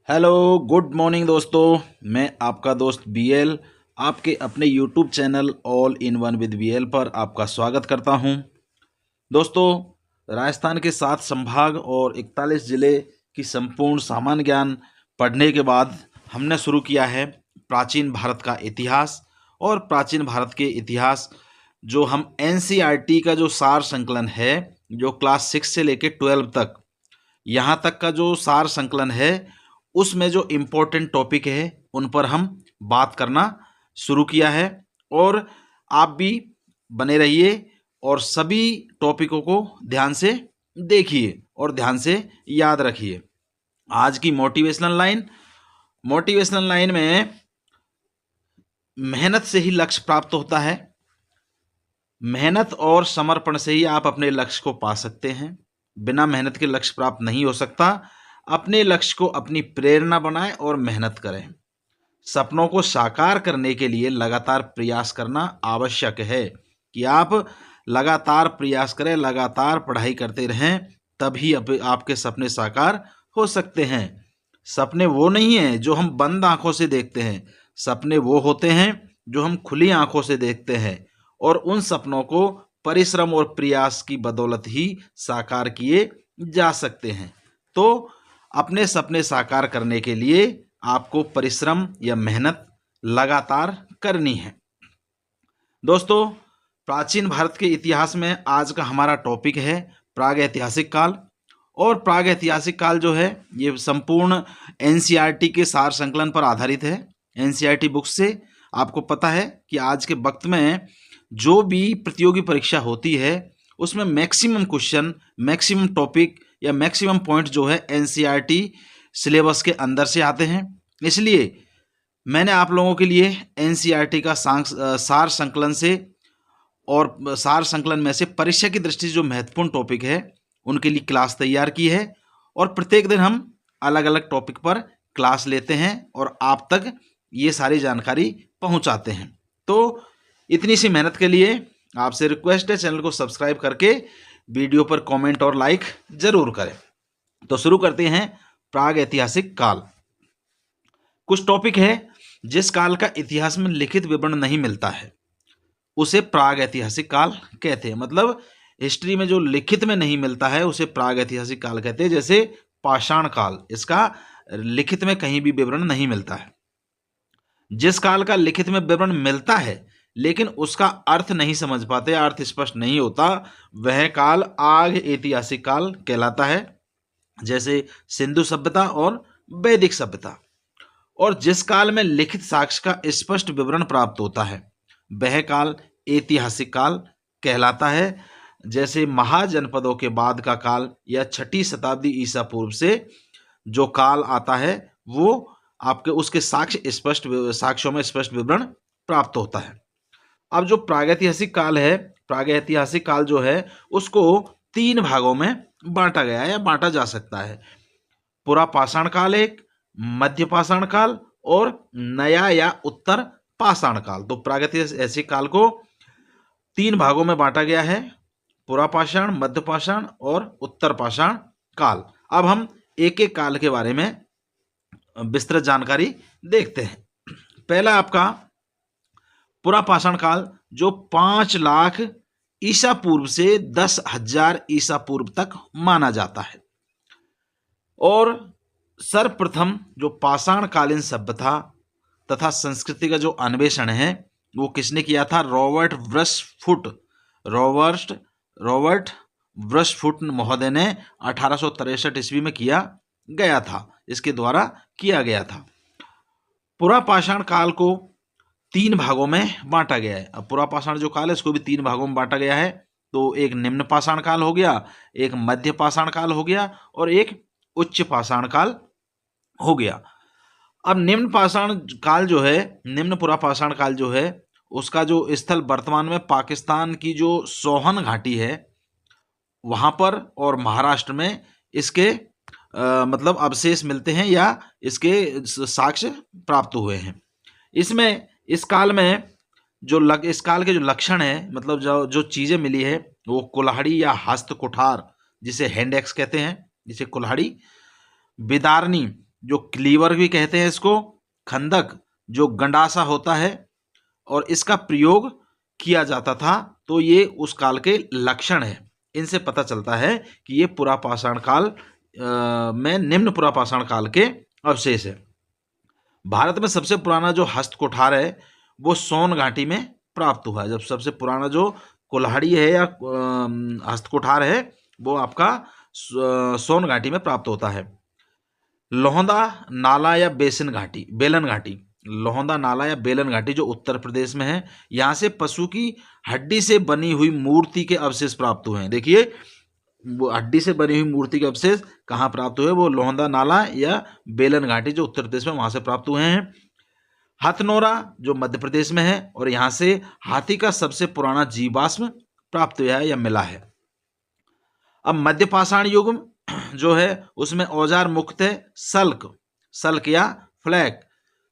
Hello good morning दोस्तों। मैं आपका दोस्त बीएल आपके अपने YouTube channel all in one with BL पर आपका स्वागत करता हूं। दोस्तों, राजस्थान के 7 संभाग और 41 जिले की संपूर्ण सामान्य ज्ञान पढ़ने के बाद हमने शुरू किया है प्राचीन भारत का इतिहास। और प्राचीन भारत के इतिहास जो हम एनसीईआरटी का जो सार संकलन है, जो क्लास 6 से लेकर 12 तक यहाँ तक का जो सार संकलन है, उसमें जो इम्पोर्टेंट टॉपिक है उन पर हम बात करना शुरू किया है। और आप भी बने रहिए और सभी टॉपिकों को ध्यान से देखिए और ध्यान से याद रखिए। आज की मोटिवेशनल लाइन में मेहनत से ही लक्ष्य प्राप्त होता है। मेहनत और समर्पण से ही आप अपने लक्ष्य को पा सकते हैं। बिना मेहनत के लक्ष्य प्राप्त नहीं हो सकता। अपने लक्ष्य को अपनी प्रेरणा बनाएं और मेहनत करें। सपनों को साकार करने के लिए लगातार प्रयास करना आवश्यक है कि आप लगातार प्रयास करें, लगातार पढ़ाई करते रहें, तभी आपके सपने साकार हो सकते हैं। सपने वो नहीं हैं जो हम बंद आंखों से देखते हैं, सपने वो होते हैं जो हम खुली आंखों से देखते हैं। और उन सपनों को परिश्रम और प्रयास की बदौलत ही साकार किए जा सकते हैं। तो अपने सपने साकार करने के लिए आपको परिश्रम या मेहनत लगातार करनी है। दोस्तों, प्राचीन भारत के इतिहास में आज का हमारा टॉपिक है प्रागैतिहासिक काल। और प्रागैतिहासिक काल जो है ये संपूर्ण एनसीईआरटी के सार संकलन पर आधारित है। एनसीईआरटी बुक से आपको पता है कि आज के वक्त में जो भी प्रतियोगी परीक्षा होती है उसमें मैक्सिमम क्वेश्चन, मैक्सिमम टॉपिक या मैक्सिमम पॉइंट जो है एनसीईआरटी सिलेबस के अंदर से आते हैं। इसलिए मैंने आप लोगों के लिए एनसीईआरटी का सार संकलन से और सार संकलन में से परीक्षा की दृष्टि से जो महत्वपूर्ण टॉपिक है उनके लिए क्लास तैयार की है। और प्रत्येक दिन हम अलग अलग टॉपिक पर क्लास लेते हैं और आप तक ये सारी जानकारी पहुंचाते हैं। तो इतनी सी मेहनत के लिए आपसे रिक्वेस्ट है, चैनल को सब्सक्राइब करके वीडियो पर कमेंट और लाइक जरूर करें। तो शुरू करते हैं प्राग ऐतिहासिक काल। कुछ टॉपिक है जिस काल का इतिहास में लिखित विवरण नहीं मिलता है उसे प्राग ऐतिहासिक काल कहते हैं। मतलब हिस्ट्री में जो लिखित में नहीं मिलता है उसे प्राग ऐतिहासिक काल कहते हैं। जैसे पाषाण काल, इसका लिखित में कहीं भी विवरण नहीं मिलता है। जिस काल का लिखित में विवरण मिलता है लेकिन उसका अर्थ नहीं समझ पाते, अर्थ स्पष्ट नहीं होता, वह काल आग ऐतिहासिक काल कहलाता है। जैसे सिंधु सभ्यता और वैदिक सभ्यता। और जिस काल में लिखित साक्ष्य का स्पष्ट विवरण प्राप्त होता है वह काल ऐतिहासिक काल कहलाता है। जैसे महाजनपदों के बाद का काल या 6ठी शताब्दी ईसा पूर्व से जो काल आता है वो आपके उसके साक्ष्यों में स्पष्ट विवरण प्राप्त होता है। अब जो प्रागैतिहासिक काल है, प्रागैतिहासिक काल जो है उसको 3 भागों में बांटा गया है या बांटा जा सकता है। पुरा पाषाण काल एक, मध्य पाषाण काल और नया या उत्तर पाषाण काल। तो प्रागैतिहासिक काल को 3 भागों में बांटा गया है, पुरा पाषाण, मध्य पाषाण और उत्तर पाषाण काल। अब हम एक एक काल के बारे में विस्तृत जानकारी देखते हैं। पहला आपका पुरा पाषाण काल जो 5 लाख ईसा पूर्व से 10,000 ईसा पूर्व तक माना जाता है। और सर्वप्रथम जो पाषाण कालीन सभ्यता तथा संस्कृति का जो अन्वेषण है वो किसने किया था? रॉबर्ट ब्रशफुट महोदय ने 1863 ईस्वी में किया गया था, इसके द्वारा किया गया था। पुरा पाषाण काल को 3 भागों में बांटा गया है। अब पुरा पाषाण जो काल है इसको भी 3 भागों में बांटा गया है। तो एक निम्न पाषाण काल हो गया, एक मध्य पाषाण काल हो गया और एक उच्च पाषाण काल हो गया। अब निम्न पाषाण काल जो है, निम्न पुरा पाषाण काल जो है उसका जो स्थल वर्तमान में पाकिस्तान की जो सोहन घाटी है वहां पर और महाराष्ट्र में इसके मतलब अवशेष मिलते हैं या इसके साक्ष्य प्राप्त हुए हैं। इसमें इस काल में इस काल के जो लक्षण है, मतलब जो चीजें मिली है वो कुल्हाड़ी या हस्त कुठार जिसे हैंड एक्स कहते हैं, जिसे कुल्हाड़ी, बिदारनी जो क्लीवर भी कहते हैं इसको, खंदक जो गंडासा होता है, और इसका प्रयोग किया जाता था। तो ये उस काल के लक्षण है, इनसे पता चलता है कि ये पुरापाषाण काल में निम्न पुरापाषाण काल के अवशेष है। भारत में सबसे पुराना जो हस्त कुठार है वो सोन घाटी में प्राप्त हुआ है। जब सबसे पुराना जो कुल्हाड़ी है या हस्त कुठार है वो आपका सोन घाटी में प्राप्त होता है। लोहंदा नाला या बेलन घाटी, लोहंदा नाला या बेलन घाटी जो उत्तर प्रदेश में है, यहाँ से पशु की हड्डी से बनी हुई मूर्ति के अवशेष प्राप्त हुए हैं। देखिए, वो हड्डी से बनी हुई मूर्ति के अवशेष कहाँ प्राप्त हुए, वो लोहंदा नाला या बेलन घाटी जो उत्तर प्रदेश में, वहां से प्राप्त हुए हैं। हथनोरा जो मध्य प्रदेश में है, और यहाँ से हाथी का सबसे पुराना जीवाश्म प्राप्त हुआ है या मिला है। अब मध्य पाषाण युग जो है उसमें औजार मुख्यतः सल्क या फ्लैग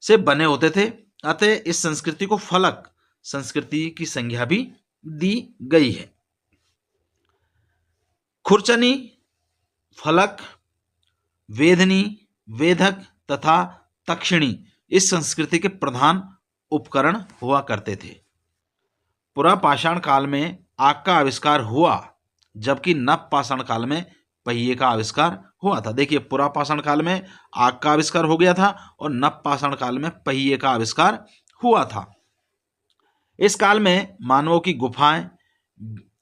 से बने होते थे, अतः इस संस्कृति को फलक संस्कृति की संज्ञा भी दी गई है। खुरचनी, फलक, वेधनी, वेधक तथा तक्षिणी इस संस्कृति के प्रधान उपकरण हुआ करते थे। पुरापाषाण काल में आग का आविष्कार हुआ, जबकि नवपाषाण काल में पहिए का आविष्कार हुआ था। देखिए, पुरापाषाण काल में आग का आविष्कार हो गया था और नवपाषाण काल में पहिए का आविष्कार हुआ था। इस काल में मानवों की गुफाएं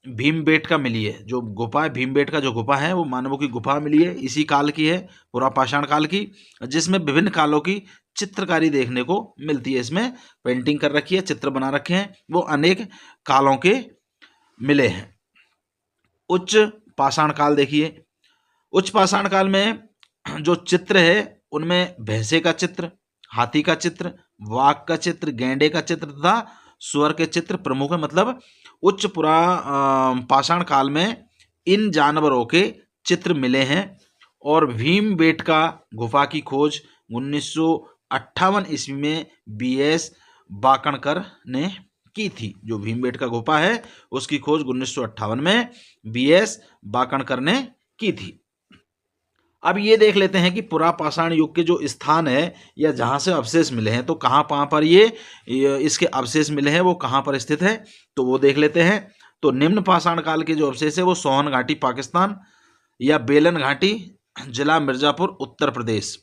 भीमबेटका मिली है। जो गुफा है भीमबेटका जो गुफा है वो मानवों की गुफा मिली है, इसी काल की है, पुरापाषाण काल की, जिसमें विभिन्न कालों की चित्रकारी देखने को मिलती है। इसमें पेंटिंग कर रखी है, चित्र बना रखे हैं, वो अनेक कालों के मिले हैं। उच्च पाषाण काल देखिए, उच्च पाषाण काल में जो चित्र है उनमें भैंसे का चित्र, हाथी का चित्र, वाघ का चित्र, गेंडे का चित्र तथा सुअर के चित्र प्रमुख है। मतलब उच्च पाषाण काल में इन जानवरों के चित्र मिले हैं। और भीमबेटका गुफा की खोज 1958 ईस्वी में BS बाकणकर ने की थी। जो भीमबेटका गुफा है उसकी खोज 1958 में BS बाकणकर ने की थी। अब ये देख लेते हैं कि पुरापाषाण युग के जो स्थान है या जहाँ से अवशेष मिले हैं, तो कहाँ पर ये इसके अवशेष मिले हैं, वो कहाँ पर स्थित है, तो वो देख लेते हैं। तो निम्न पाषाण काल के जो अवशेष है वो सोहन घाटी पाकिस्तान या बेलन घाटी जिला मिर्जापुर उत्तर प्रदेश,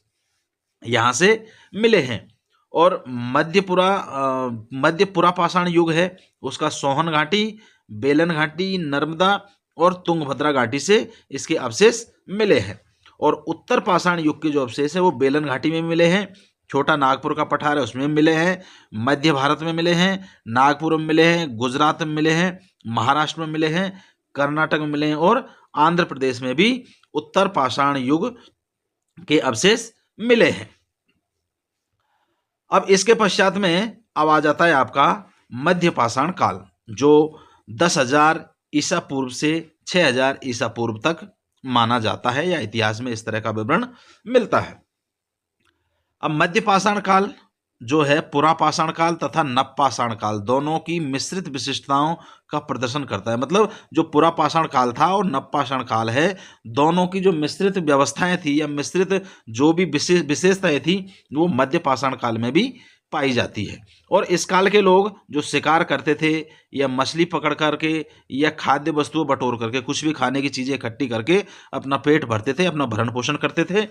यहाँ से मिले हैं। और मध्य पुरापाषाण युग है उसका सोहन घाटी, बेलन घाटी, नर्मदा और तुंगभद्रा घाटी से इसके अवशेष मिले हैं। और उत्तर पाषाण युग के जो अवशेष है वो बेलन घाटी में मिले हैं, छोटा नागपुर का पठार है उसमें मिले हैं, मध्य भारत में मिले हैं, नागपुर में मिले हैं, गुजरात में मिले हैं, महाराष्ट्र में मिले हैं, कर्नाटक में मिले हैं, और आंध्र प्रदेश में भी उत्तर पाषाण युग के अवशेष मिले हैं। अब इसके पश्चात में अब आ जाता है आपका मध्य पाषाण काल, जो 10,000 ईसा पूर्व से 6,000 ईसा पूर्व तक माना जाता है, या इतिहास में इस तरह का विवरण मिलता है। अब मध्य पाषाण काल जो है पुरापाषाण काल तथा नवपाषाण काल दोनों की मिश्रित विशिष्टताओं का प्रदर्शन करता है। मतलब जो पुरापाषाण काल था और नवपाषाण काल है, दोनों की जो मिश्रित व्यवस्थाएं थी या मिश्रित जो भी विशेषताएं थी वो मध्य पाषाण काल में भी पाई जाती है। और इस काल के लोग जो शिकार करते थे या मछली पकड़ करके या खाद्य वस्तुएं बटोर करके, कुछ भी खाने की चीजें इकट्ठी करके अपना पेट भरते थे, अपना भरण पोषण करते थे।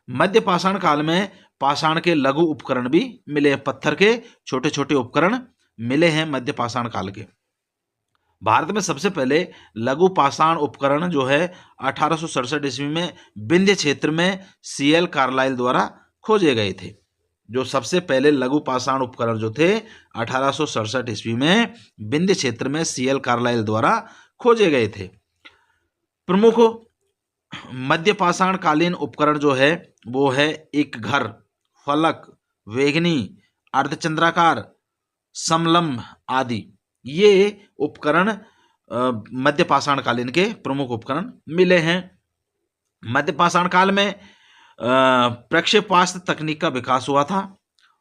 मध्य पाषाण काल में पाषाण के लघु उपकरण भी मिले हैं, पत्थर के छोटे छोटे उपकरण मिले हैं मध्य पाषाण काल के। भारत में सबसे पहले लघु पाषाण उपकरण जो है 1867 ईस्वी में विंध्य क्षेत्र में CL कार्लाइल द्वारा खोजे गए थे। जो सबसे पहले लघु पाषाण उपकरण जो थे 1867 ईस्वी में विंध्य क्षेत्र में CL कार्लाइल द्वारा खोजे गए थे। प्रमुख मध्य पाषाण कालीन उपकरण जो है वो है एक घर, फलक, वेगनी, अर्धचंद्राकार, समलंब आदि। ये उपकरण मध्य पाषाण कालीन के प्रमुख उपकरण मिले हैं। मध्य पाषाण काल में प्रक्षेपास्त्र तकनीक का विकास हुआ था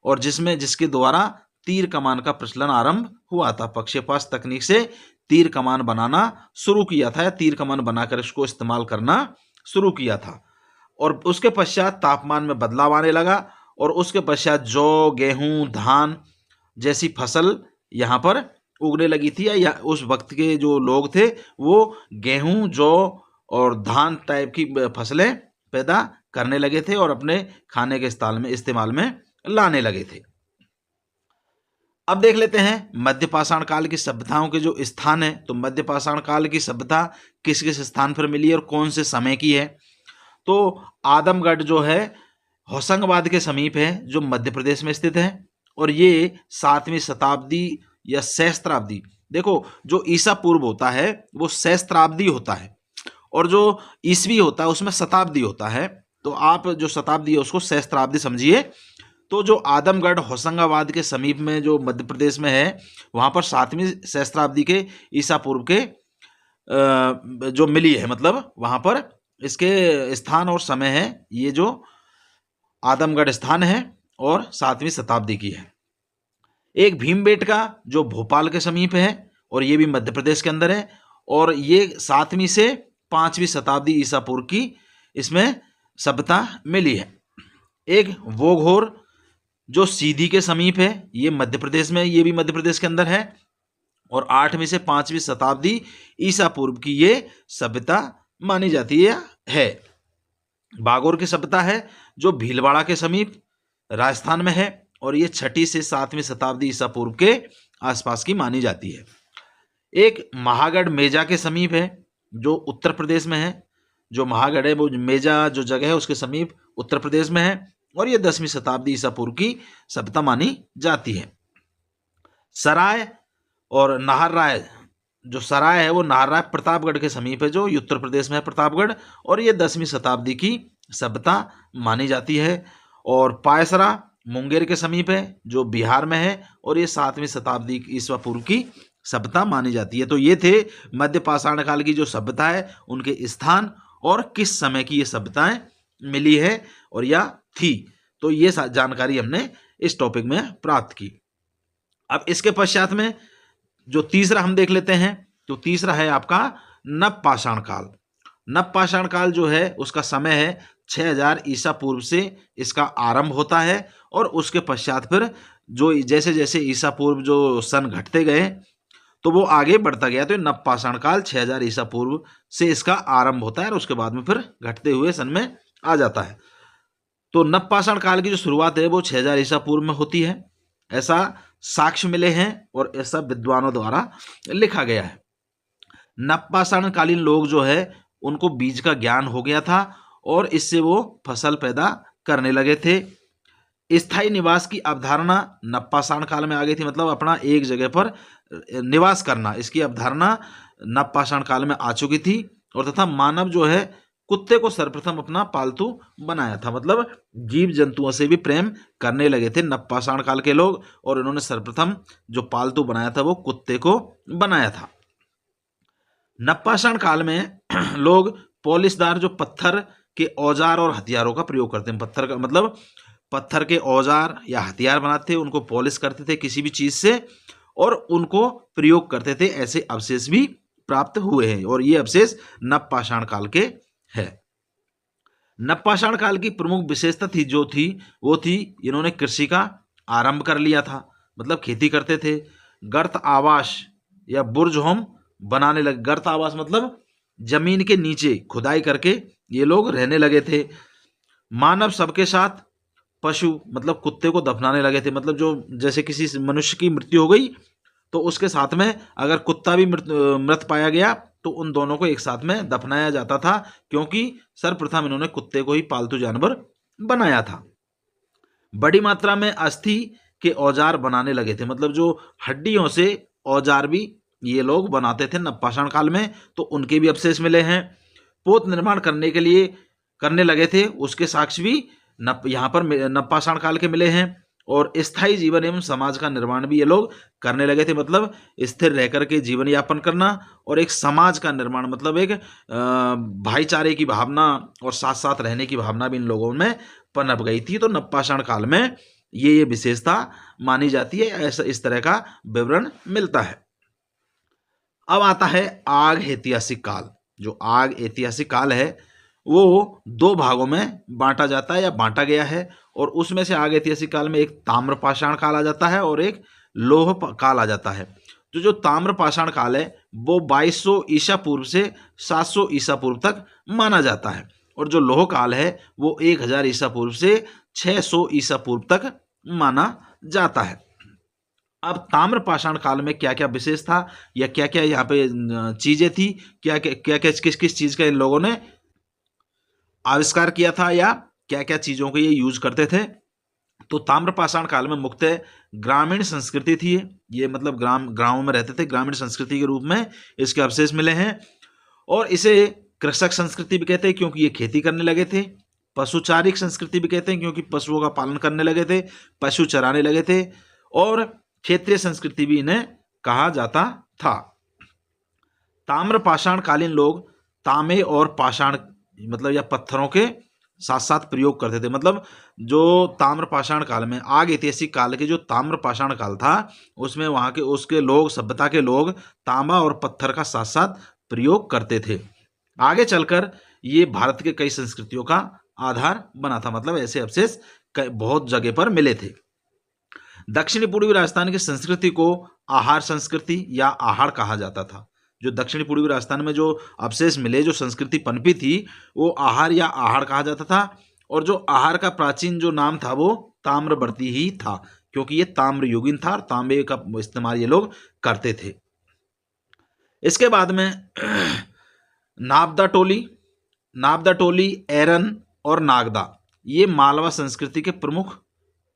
और जिसके द्वारा तीर कमान का प्रचलन आरंभ हुआ था। प्रक्षेपास्त्र तकनीक से तीर कमान बनाना शुरू किया था या तीर कमान बनाकर इसको इस्तेमाल करना शुरू किया था। और उसके पश्चात तापमान में बदलाव आने लगा और उसके पश्चात जौ, गेहूं, धान जैसी फसल यहाँ पर उगने लगी थी। या उस वक्त के जो लोग थे वो गेहूं, जौ और धान टाइप की फसलें पैदा करने लगे थे और अपने खाने के इस्तेमाल में लाने लगे थे। अब देख लेते हैं मध्य पाषाण काल की सभ्यताओं के जो स्थान है। तो मध्य पाषाण काल की सभ्यता किस किस स्थान पर मिली और कौन से समय की है। तो आदमगढ़ जो है होशंगाबाद के समीप है, जो मध्य प्रदेश में स्थित है, और ये 7वीं शताब्दी या सहस्त्राब्दी, देखो जो ईसा पूर्व होता है वो सहस्त्राब्दी होता है और जो ईसवी होता है उसमें शताब्दी होता है। तो आप जो शताब्दी है उसको सहस्त्राब्दी समझिए। तो जो आदमगढ़ होशंगाबाद के समीप में जो मध्य प्रदेश में है वहाँ पर 7वीं सहस्त्राब्दी के ईसा पूर्व के जो मिली है, मतलब वहाँ पर इसके स्थान और समय है, ये जो आदमगढ़ स्थान है और 7वीं शताब्दी की है। एक भीमबेटका जो भोपाल के समीप है और ये भी मध्य प्रदेश के अंदर है और ये 7वीं से 5वीं शताब्दी ईसा पूर्व की इसमें सभ्यता मिली है। एक वोघोर जो सीधी के समीप है, ये मध्य प्रदेश में, ये भी मध्य प्रदेश के अंदर है और 8वीं से 5वीं शताब्दी ईसा पूर्व की ये सभ्यता मानी जाती है। बागोर की सभ्यता है जो भीलवाड़ा के समीप राजस्थान में है और ये 6वीं से 7वीं शताब्दी ईसा पूर्व के आसपास की मानी जाती है। एक महागढ़ मेजा के समीप है जो उत्तर प्रदेश में है। जो महागढ़ है वो मेजा जो जगह है उसके समीप उत्तर प्रदेश में है और ये 10वीं शताब्दी ईसा पूर्व की सभ्यता मानी जाती है। सराय और नाहरराय, जो सराय है वो नाहरराय प्रतापगढ़ के समीप है जो उत्तर प्रदेश में है प्रतापगढ़, और ये 10वीं शताब्दी की सभ्यता मानी जाती है। और पायसरा मुंगेर के समीप है जो बिहार में है और ये 7वीं शताब्दी ईसा पूर्व की सभ्यता मानी जाती है। तो ये थे मध्य पाषाण काल की जो सभ्यता है उनके स्थान और किस समय की ये सभ्यताएं मिली है और या थी। तो ये जानकारी हमने इस टॉपिक में प्राप्त की। अब इसके पश्चात में जो तीसरा हम देख लेते हैं। तो तीसरा है आपका नव पाषाण काल। नव पाषाण काल जो है उसका समय है 6000 ईसा पूर्व से इसका आरंभ होता है और उसके पश्चात फिर जो जैसे जैसे ईसा पूर्व जो सन घटते गए तो वो आगे बढ़ता गया। तो नव पाषाण काल 6000 ईसा पूर्व से इसका आरंभ होता है और उसके बाद में फिर घटते हुए सन में आ जाता है। तो नव पाषाण काल की जो शुरुआत है वो 6000 ईसा पूर्व में होती है, ऐसा साक्ष्य मिले हैं और ऐसा विद्वानों द्वारा लिखा गया है। नव पाषाण कालीन लोग जो है उनको बीज का ज्ञान हो गया था और इससे वो फसल पैदा करने लगे थे। स्थायी निवास की अवधारणा नव पाषाण काल में आ गई थी, मतलब अपना एक जगह पर निवास करना, इसकी अवधारणा नव पाषाण काल में आ चुकी थी। और तथा मानव जो है कुत्ते को सर्वप्रथम अपना पालतू बनाया था, मतलब जीव जंतुओं से भी प्रेम करने लगे थे नव पाषाण काल के लोग और इन्होंने सर्वप्रथम जो पालतू बनाया था वो कुत्ते को बनाया था। नव पाषाण काल में लोग पॉलिशदार जो पत्थर के औजार और हथियारों का प्रयोग करते हैं। पत्थर का मतलब पत्थर के औजार या हथियार बनाते थे, उनको पॉलिश करते थे किसी भी चीज से और उनको प्रयोग करते थे। ऐसे अवशेष भी प्राप्त हुए हैं और ये अवशेष नव पाषाण काल के है। नव पाषाण काल की प्रमुख विशेषता थी वो थी इन्होंने कृषि का आरंभ कर लिया था, मतलब खेती करते थे। गर्त आवास या बुर्ज होम बनाने लगे। गर्त आवास मतलब जमीन के नीचे खुदाई करके ये लोग रहने लगे थे। मानव सबके साथ पशु मतलब कुत्ते को दफनाने लगे थे, मतलब जो जैसे किसी मनुष्य की मृत्यु हो गई तो उसके साथ में अगर कुत्ता भी मृत पाया गया तो उन दोनों को एक साथ में दफनाया जाता था, क्योंकि सर्वप्रथम इन्होंने कुत्ते को ही पालतू जानवर बनाया था। बड़ी मात्रा में अस्थि के औजार बनाने लगे थे, मतलब जो हड्डियों से औजार भी ये लोग बनाते थे नव पाषाण काल में, तो उनके भी अवशेष मिले हैं। पोत निर्माण करने के लिए करने लगे थे, उसके साक्ष्य भी यहाँ पर नव पाषाण काल के मिले हैं। और स्थायी जीवन एवं समाज का निर्माण भी ये लोग करने लगे थे, मतलब स्थिर रह करके जीवन यापन करना और एक समाज का निर्माण, मतलब एक भाईचारे की भावना और साथ साथ रहने की भावना भी इन लोगों में पनप गई थी। तो नव पाषाण काल में ये विशेषता मानी जाती है, ऐसा इस तरह का विवरण मिलता है। अब आता है आग ऐतिहासिक काल। जो आग ऐतिहासिक काल है वो दो भागों में बांटा जाता है या बांटा गया है, और उसमें से आगे ऐतिहासिक काल में एक ताम्र पाषाण काल आ जाता है और एक लौह काल आ जाता है। तो जो ताम्र पाषाण काल है वो 2200 ईसा पूर्व से 700 ईसा पूर्व तक माना जाता है, और जो लौह काल है वो 1000 ईसा पूर्व से 600 ईसा पूर्व तक माना जाता है। अब ताम्र पाषाण काल में क्या क्या विशेष था या क्या क्या यहाँ पे चीजें थी, क्या क्या किस किस चीज का इन लोगों ने आविष्कार किया था या क्या क्या चीजों को ये यूज करते थे। तो ताम्र पाषाण काल में मुख्यतः ग्रामीण संस्कृति थी, ये मतलब गांवों में रहते थे, ग्रामीण संस्कृति के रूप में इसके अवशेष मिले हैं। और इसे कृषक संस्कृति भी कहते हैं क्योंकि ये खेती करने लगे थे। पशुचारिक संस्कृति भी कहते हैं क्योंकि पशुओं का पालन करने लगे थे, पशु चराने लगे थे। और क्षेत्रीय संस्कृति भी इन्हें कहा जाता था। ताम्र पाषाण कालीन लोग तांबे और पाषाण मतलब या पत्थरों के साथ साथ प्रयोग करते थे। मतलब जो ताम्र पाषाण काल में आग ऐतिहासिक काल के जो ताम्र पाषाण काल था उसमें वहाँ के उसके लोग सभ्यता के लोग तांबा और पत्थर का साथ साथ प्रयोग करते थे। आगे चलकर ये भारत के कई संस्कृतियों का आधार बना था, मतलब ऐसे अवशेष बहुत जगह पर मिले थे। दक्षिणी पूर्वी राजस्थान की संस्कृति को आहार संस्कृति या आहार कहा जाता था। जो दक्षिणी पूर्वी राजस्थान में जो अवशेष मिले, जो संस्कृति पनपी थी, वो आहार या आहार कहा जाता था। और जो आहार का प्राचीन जो नाम था वो ताम्रवर्ती ही था, क्योंकि ये ताम्र युगीन था और तांबे का इस्तेमाल ये लोग करते थे। इसके बाद में नाबदा टोली, एरन और नागदा, ये मालवा संस्कृति के प्रमुख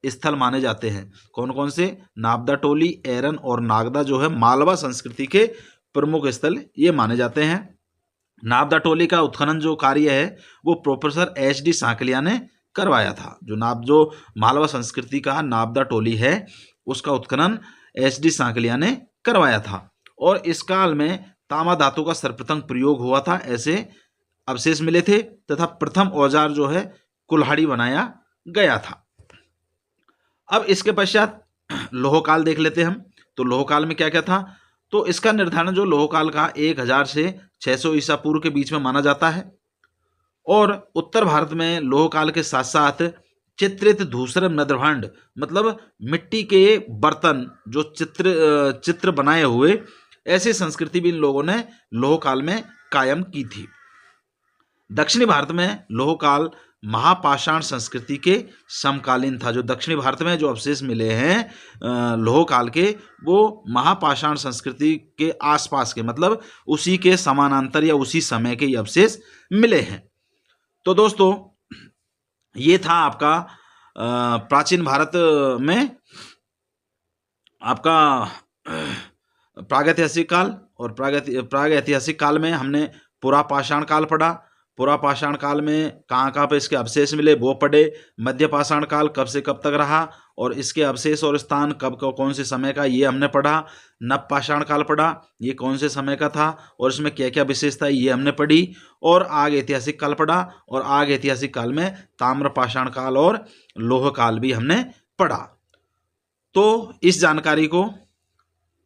स्थल माने जाते हैं। कौन कौन से? नाबदा टोली, एरन और नागदा जो है मालवा संस्कृति के प्रमुख स्थल ये माने जाते हैं। नाबदा टोली का उत्खनन जो कार्य है वो प्रोफेसर HD सांकलिया ने करवाया था। जो मालवा संस्कृति का नाबदा टोली है उसका उत्खनन HD सांकलिया ने करवाया था। और इस काल में तांबा धातु का सर्वप्रथम प्रयोग हुआ था, ऐसे अवशेष मिले थे, तथा प्रथम औजार जो है कुल्हाड़ी बनाया गया था। अब इसके पश्चात लौह काल देख लेते हैं हम। तो लौह काल में क्या क्या था? तो इसका निर्धारण जो लौह काल का 1000 से 600 ईसा पूर्व के बीच में माना जाता है। और उत्तर भारत में लौह काल के साथ साथ चित्रित धूसर नद्रभांड मतलब मिट्टी के बर्तन जो चित्र बनाए हुए, ऐसी संस्कृति भी इन लोगों ने लौह काल में कायम की थी। दक्षिणी भारत में लौह काल महापाषाण संस्कृति के समकालीन था। जो दक्षिणी भारत में जो अवशेष मिले हैं लौह काल के, वो महापाषाण संस्कृति के आसपास के, मतलब उसी के समानांतर या उसी समय के अवशेष मिले हैं। तो दोस्तों ये था आपका प्राचीन भारत में आपका प्रागैतिहासिक काल। और प्रागैतिहासिक काल में हमने पुरापाषाण काल पढ़ा। पुरापाषाण काल में कहाँ पे इसके अवशेष मिले वो पढ़े। मध्य पाषाण काल कब से कब तक रहा और इसके अवशेष और स्थान कब कौन से समय का ये हमने पढ़ा। नव पाषाण काल पढ़ा, ये कौन से समय का था और इसमें क्या क्या विशेषता ये हमने पढ़ी। और आग ऐतिहासिक काल पढ़ा, और आग ऐतिहासिक काल में ताम्र पाषाण काल और लौह काल भी हमने पढ़ा। तो इस जानकारी को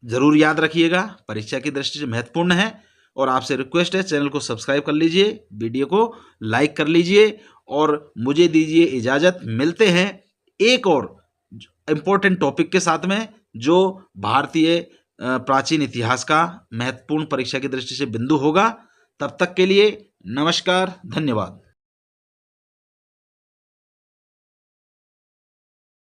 जरूर याद रखिएगा, परीक्षा की दृष्टि से महत्वपूर्ण है। और आपसे रिक्वेस्ट है चैनल को सब्सक्राइब कर लीजिए, वीडियो को लाइक कर लीजिए और मुझे दीजिए इजाज़त। मिलते हैं एक और इम्पोर्टेंट टॉपिक के साथ में जो भारतीय प्राचीन इतिहास का महत्वपूर्ण परीक्षा की दृष्टि से बिंदु होगा। तब तक के लिए नमस्कार, धन्यवाद।